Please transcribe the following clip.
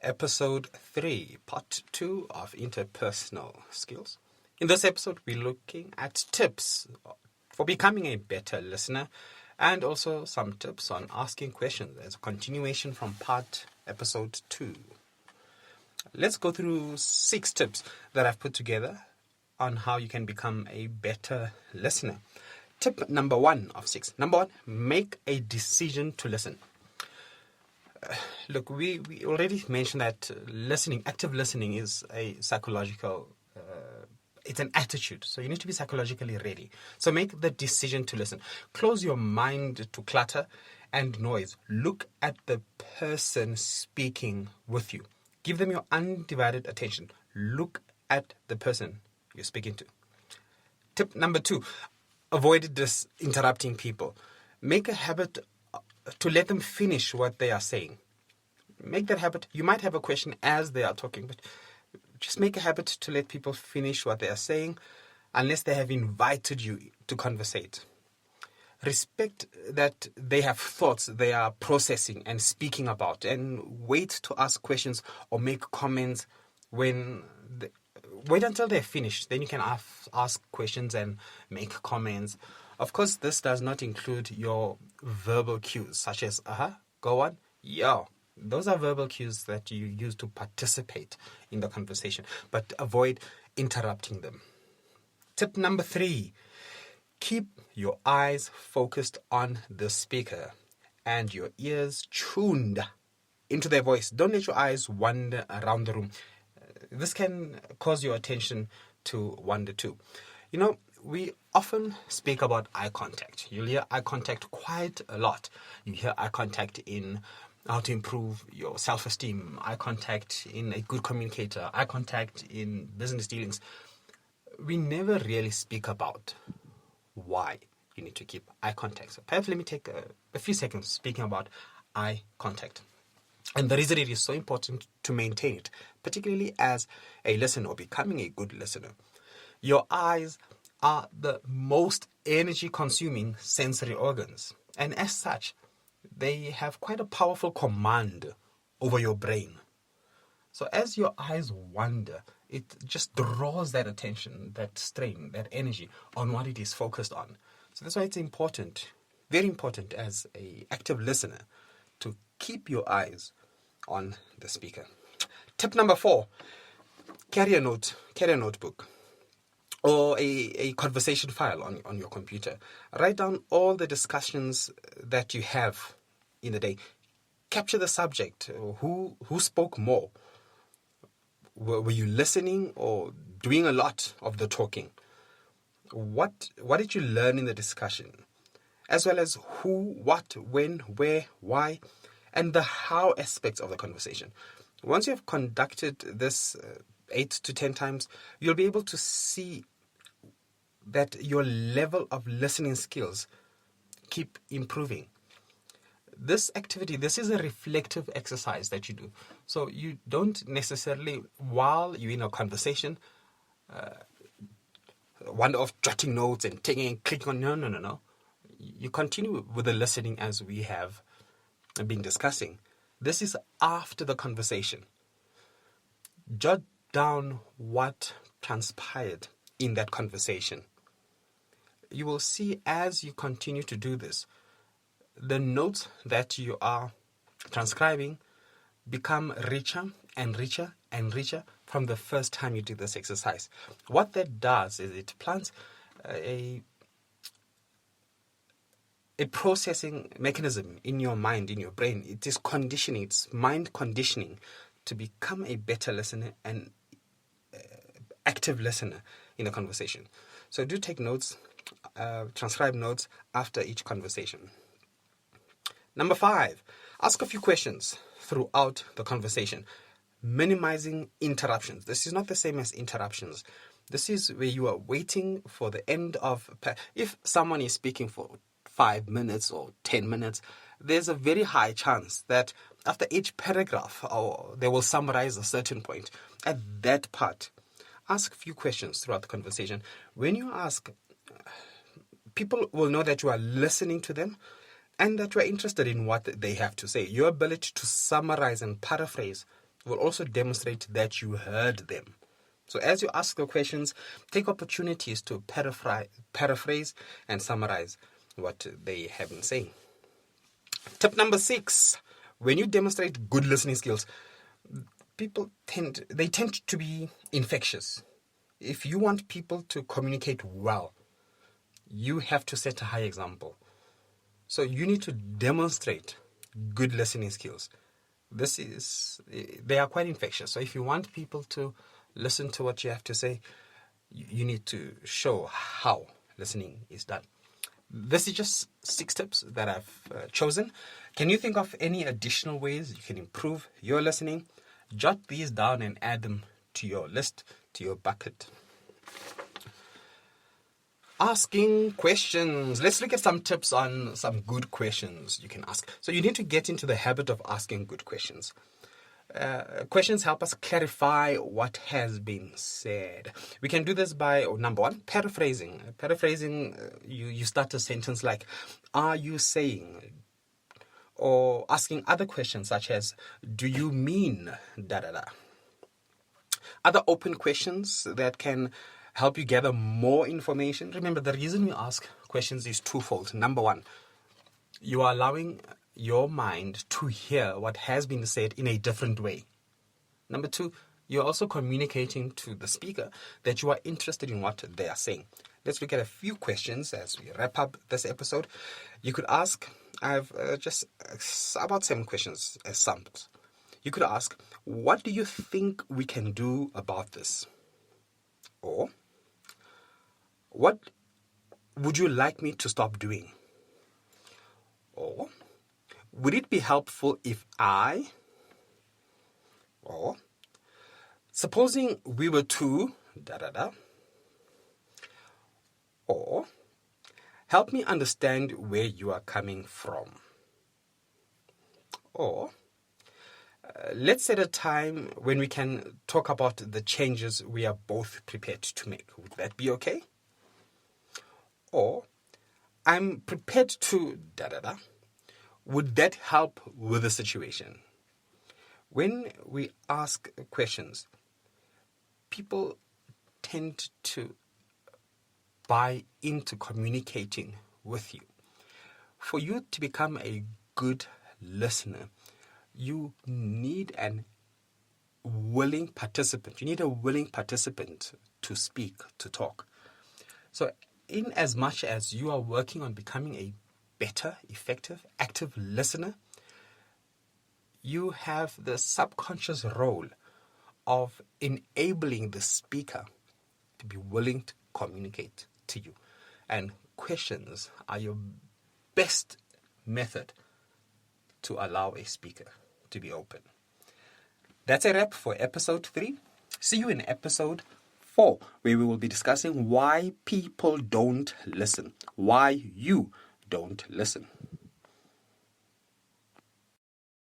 episode 3, part 2 of Interpersonal Skills. In this episode, we're looking at tips for becoming a better listener and also some tips on asking questions as a continuation from episode 2. Let's go through 6 tips that I've put together on how you can become a better listener. Tip number 1 of 6. Number 1, make a decision to listen. Look, we already mentioned that active listening is a psychological, it's an attitude. So you need to be psychologically ready. So make the decision to listen. Close your mind to clutter and noise. Look at the person speaking with you. Give them your undivided attention. Look at the person you're speaking to. Tip number 2, avoid interrupting people. Make a habit to let them finish what they are saying. Make that habit. You might have a question as they are talking, but just make a habit to let people finish what they are saying unless they have invited you to conversate. Respect that they have thoughts they are processing and speaking about, and wait to ask questions or make comments wait until they're finished. Then you can ask questions and make comments. Of course, this does not include your verbal cues, such as, go on, yeah. Those are verbal cues that you use to participate in the conversation, but avoid interrupting them. Tip number 3, keep your eyes focused on the speaker and your ears tuned into their voice. Don't let your eyes wander around the room. This can cause your attention to wander too. You know, we often speak about eye contact. You'll hear eye contact quite a lot. You hear eye contact in how to improve your self-esteem, eye contact in a good communicator, eye contact in business dealings. We never really speak about why you need to keep eye contact. So perhaps let me take a few seconds speaking about eye contact. And the reason it is so important to maintain it, particularly as a listener or becoming a good listener. Your eyes are the most energy-consuming sensory organs. And as such, they have quite a powerful command over your brain. So as your eyes wander, it just draws that attention, that strain, that energy on what it is focused on. So that's why it's important, very important as an active listener to keep your eyes on the speaker. Tip number 4, carry a notebook or a conversation file on your computer. Write down all the discussions that you have in the day. Capture the subject. Who spoke more? Were you listening or doing a lot of the talking? What did you learn in the discussion? As well as who, what, when, where, why, and the how aspects of the conversation. Once you have conducted this 8 to 10 times, you'll be able to see that your level of listening skills keep improving. This activity, this is a reflective exercise that you do. So you don't necessarily, while you're in a conversation, wander off jotting notes and taking and clicking on. No. You continue with the listening as we have been discussing. This is after the conversation. Jot down what transpired in that conversation. You will see as you continue to do this, the notes that you are transcribing become richer and richer and richer from the first time you do this exercise. What that does is it plants a processing mechanism in your mind, in your brain. It is conditioning, it's mind conditioning to become a better listener and active listener in a conversation. So do take notes, transcribe notes after each conversation. Number 5, ask a few questions throughout the conversation. Minimizing interruptions. This is not the same as interruptions. This is where you are waiting for the end of... If someone is speaking for 5 minutes or 10 minutes, there's a very high chance that after each paragraph, they will summarize a certain point. At that part, ask a few questions throughout the conversation. When you ask, people will know that you are listening to them and that you are interested in what they have to say. Your ability to summarize and paraphrase will also demonstrate that you heard them. So as you ask the questions, take opportunities to paraphrase and summarize what they have been saying. Tip number 6, when you demonstrate good listening skills, people tend to be infectious. If you want people to communicate well, you have to set a high example. So you need to demonstrate good listening skills. They are quite infectious. So if you want people to listen to what you have to say, you need to show how listening is done. This is just 6 tips that I've chosen. Can you think of any additional ways you can improve your listening? Jot these down and add them to your list, to your bucket. Asking questions. Let's look at some tips on some good questions you can ask. So you need to get into the habit of asking good questions. Questions help us clarify what has been said. We can do this by, number 1, paraphrasing. You start a sentence like, are you saying? Or asking other questions such as, do you mean da da da? Other open questions that can help you gather more information. Remember, the reason we ask questions is twofold. Number 1, you are allowing your mind to hear what has been said in a different way. Number 2, you're also communicating to the speaker that you are interested in what they are saying. Let's look at a few questions as we wrap up this episode. You could ask, I've just about 7 questions as samples. You could ask, what do you think we can do about this? Or, what would you like me to stop doing? Or, would it be helpful if I? Or, supposing we were to da da da. Or, help me understand where you are coming from. Or, let's set a time when we can talk about the changes we are both prepared to make. Would that be okay? Or, I'm prepared to da da da. Would that help with the situation? When we ask questions, people tend to buy into communicating with you. For you to become a good listener, you need a willing participant. You need a willing participant to speak, to talk. So in as much as you are working on becoming a better, effective, active listener, you have the subconscious role of enabling the speaker to be willing to communicate to you. And questions are your best method to allow a speaker to be open. That's a wrap for episode 3. See you in episode 4, where we will be discussing why people don't listen, why you don't listen.